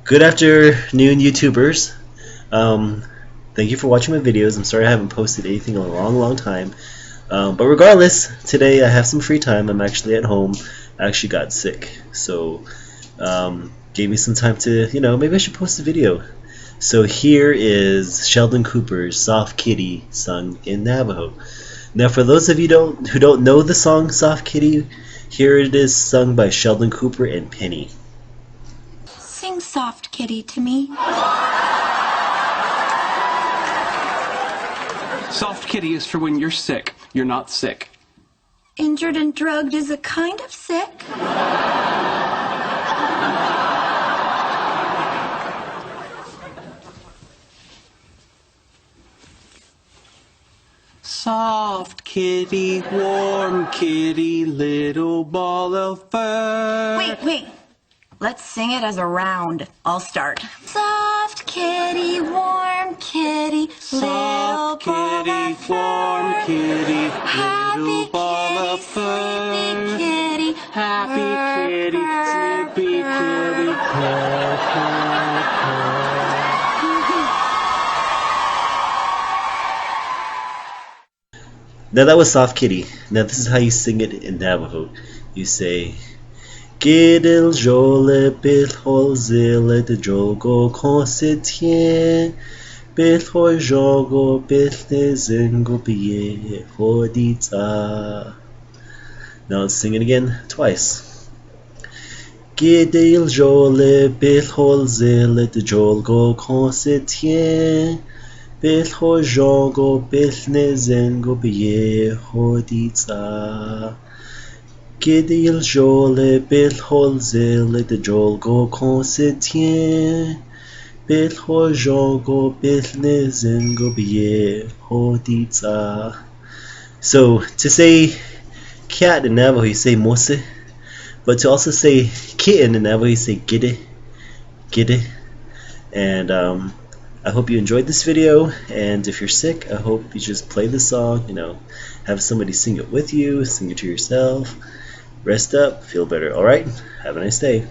Good afternoon, YouTubers. Thank you for watching my videos. I'm sorry I haven't posted anything in a long time. But regardless, today I have some free time. I'm actually at home. I actually got sick, so gave me some time to, maybe I should post a video. So here is Sheldon Cooper's "Soft Kitty" sung in Navajo. Now, for those of you who don't know the song "Soft Kitty," here it is sung by Sheldon Cooper and Penny. Sing "Soft Kitty" to me. Soft kitty is for when you're sick. You're not sick. Injured and drugged is a kind of sick. Soft kitty, warm kitty, little ball of fur. Wait. Let's sing it as a round. I'll start. Soft kitty, warm kitty, little Soft ball kitty, of warm fur. kitty, Happy little ball kitty, of fur. sleepy kitty, Happy kitty, purr, sleepy purr, kitty, purr, purr, purr. Now that was "Soft Kitty." Now this is how you sing it in Navajo. You say, "Yilzhóólí hózhó Dijoolgo sití, hózhó nízingo Biyi, hodiits'a." Now let's sing it again twice. Dijoolgo sití, hózhó nízingo Biyi, hodiits'a. Dijoolgo Dijoolgo sití, hózhó nízingo Biyi, hodiits'a. So to say cat in Navajo you say mose, but to also say kitten in Navajo you say Gídí. And I hope you enjoyed this video, and if you're sick, I hope you just play the song, have somebody sing it with you, sing it to yourself, rest up, feel better. Alright, have a nice day.